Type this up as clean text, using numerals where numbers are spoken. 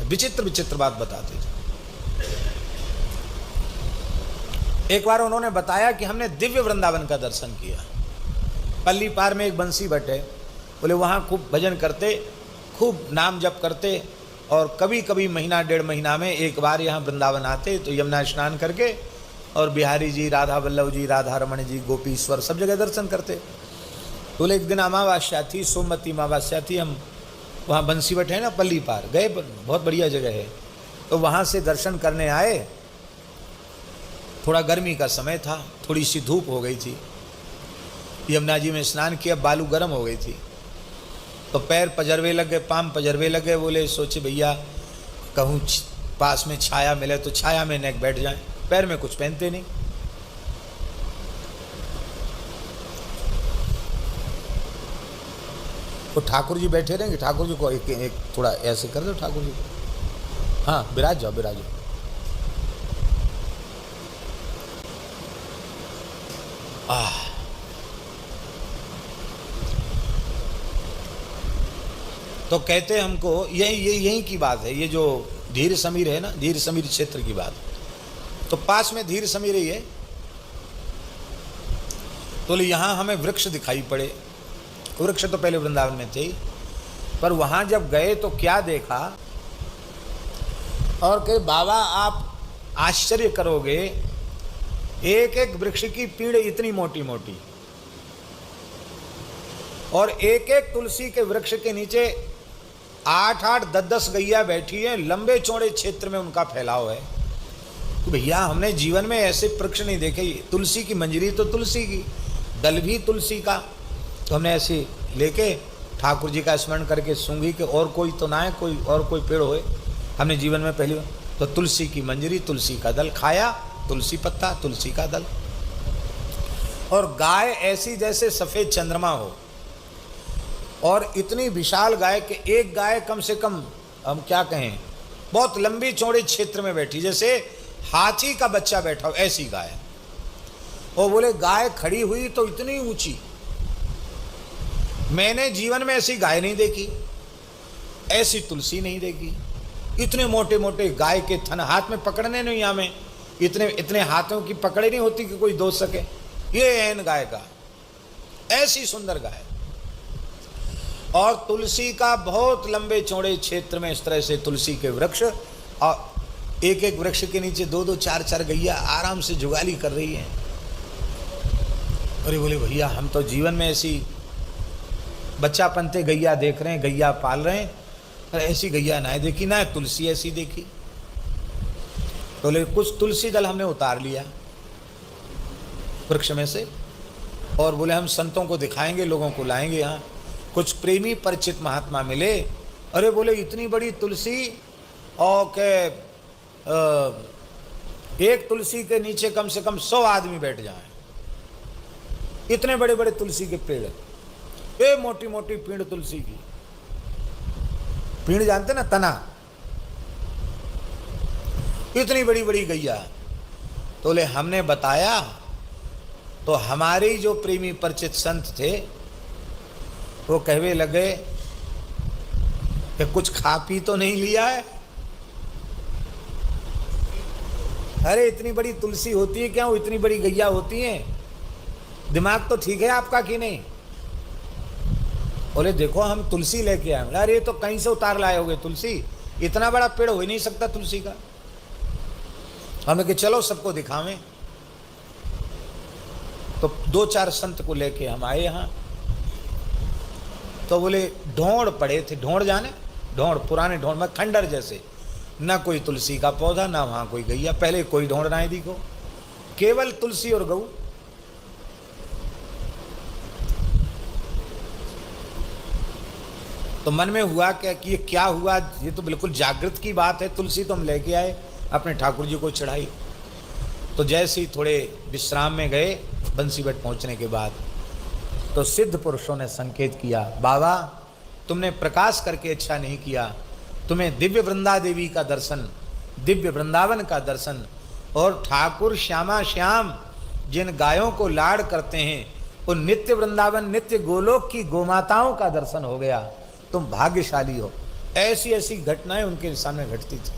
विचित्र विचित्र बात बताते थे। एक बार उन्होंने बताया कि हमने दिव्य वृंदावन का दर्शन किया। पल्ली पार में एक बंसी भट्ट है, बोले वहाँ खूब भजन करते, खूब नाम जप करते, और कभी कभी महीना डेढ़ महीना में एक बार यहाँ वृंदावन आते तो यमुना स्नान करके और बिहारी जी, राधा वल्लभ जी, राधा रमण जी, गोपीश्वर सब जगह दर्शन करते। बोले एक दिन अमावस्या थी, सोमवती अमावस्या थी, हम वहाँ बंसी भट्ट है ना पल्ली पार गए, बहुत बढ़िया जगह है, तो वहाँ से दर्शन करने आए। थोड़ा गर्मी का समय था, थोड़ी सी धूप हो गई थी, यमुना जी में स्नान किया, बालू गर्म हो गई थी, तो पैर पजरवे लग गए, पाम पजरवे लग गए। बोले सोचे भैया कहूँ पास में छाया मिले तो छाया में नेक बैठ जाए, पैर में कुछ पहनते नहीं। तो ठाकुर जी बैठे रहेंगे, ठाकुर जी को एक थोड़ा ऐसे कर दो ठाकुर जी को, हाँ विराज जाओ विराज जाओ। तो कहते हमको यही की बात है, ये जो धीर समीर है ना, धीर समीर क्षेत्र की बात, तो पास में धीर समीर ही है। तो यहाँ हमें वृक्ष दिखाई पड़े, वृक्ष तो पहले वृंदावन में थे, पर वहाँ जब गए तो क्या देखा, और कहे बाबा आप आश्चर्य करोगे, एक एक वृक्ष की पीड़ इतनी मोटी मोटी, और एक एक तुलसी के वृक्ष के नीचे 8-8, 10-10 गैया बैठी है, लंबे चौड़े क्षेत्र में उनका फैलाव है। तो भैया हमने जीवन में ऐसे वृक्ष नहीं देखे, तुलसी की मंजरी तो तुलसी की, दल भी तुलसी का, तो हमने ऐसे लेके ठाकुर जी का स्मरण करके सूंघी कि और कोई तो ना है, कोई और कोई पेड़ होए, हमने जीवन में पहली बार तो तुलसी की मंजरी, तुलसी का दल खाया, तुलसी पत्ता, तुलसी का दल। और गाय ऐसी जैसे सफ़ेद चंद्रमा हो, और इतनी विशाल गाय कि एक गाय कम से कम हम क्या कहें, बहुत लंबी चौड़े क्षेत्र में बैठी, जैसे हाथी का बच्चा बैठा हो ऐसी गाय। और बोले गाय खड़ी हुई तो इतनी ऊंची, मैंने जीवन में ऐसी गाय नहीं देखी, ऐसी तुलसी नहीं देखी। इतने मोटे मोटे गाय के थन, हाथ में पकड़ने नहीं हमें, इतने हाथों की पकड़े नहीं होती कि कोई दो सके, ये ऐन गाय का, ऐसी सुंदर गाय। और तुलसी का बहुत लंबे चौड़े क्षेत्र में इस तरह से तुलसी के वृक्ष, और एक एक वृक्ष के नीचे 2-2, 4-4 गैया आराम से जुगाली कर रही हैं। अरे बोले भैया हम तो जीवन में ऐसी बच्चा पनते गैया देख रहे हैं, गैया पाल रहे हैं, पर ऐसी गैया ना देखी, ना तुलसी ऐसी देखी। तो बोले कुछ तुलसी दल हमने उतार लिया वृक्ष में से, और बोले हम संतों को दिखाएंगे, लोगों को लाएंगे यहाँ, कुछ प्रेमी परिचित महात्मा मिले। अरे बोले इतनी बड़ी तुलसी, और के एक तुलसी के नीचे कम से कम 100 आदमी बैठ जाएं, इतने बड़े बड़े तुलसी के पेड़, ये मोटी मोटी पीड़ तुलसी की, पीड़ जानते ना, तना, इतनी बड़ी बड़ी गैया। तो ले हमने बताया, तो हमारे जो प्रेमी परिचित संत थे वो कहवे लगे कि कुछ खा पी तो नहीं लिया है। अरे इतनी बड़ी तुलसी होती है क्या, वो इतनी बड़ी गैया होती है, दिमाग तो ठीक है आपका कि नहीं। बोले देखो हम तुलसी लेके आए। अरे ये तो कहीं से उतार लाए होगे तुलसी, इतना बड़ा पेड़ हो ही नहीं सकता तुलसी का। हमने कि चलो सबको दिखावें। तो 2-4 संत को लेके हम आए यहाँ। तो बोले ढोंड़ पड़े थे, ढोंड़ जाने, ढोंड़, पुराने ढोंड़ में खंडर जैसे, ना कोई तुलसी का पौधा, ना वहाँ कोई गैया, पहले कोई ढोंड़ ना दिखो, केवल तुलसी और गऊ। तो मन में हुआ क्या कि ये क्या हुआ, ये तो बिल्कुल जागृत की बात है। तुलसी तो हम लेके आए, अपने ठाकुर जी को चढ़ाई। तो जैसे ही थोड़े विश्राम में गए, बंसी भट्ट पहुँचने के बाद, तो सिद्ध पुरुषों ने संकेत किया, बाबा तुमने प्रकाश करके अच्छा नहीं किया, तुम्हें दिव्य वृंदा देवी का दर्शन, दिव्य वृंदावन का दर्शन, और ठाकुर श्यामा श्याम जिन गायों को लाड़ करते हैं उन नित्य वृंदावन, नित्य गोलोक की गोमाताओं का दर्शन हो गया, तुम भाग्यशाली हो। ऐसी ऐसी घटनाएं उनके सामने घटती थी।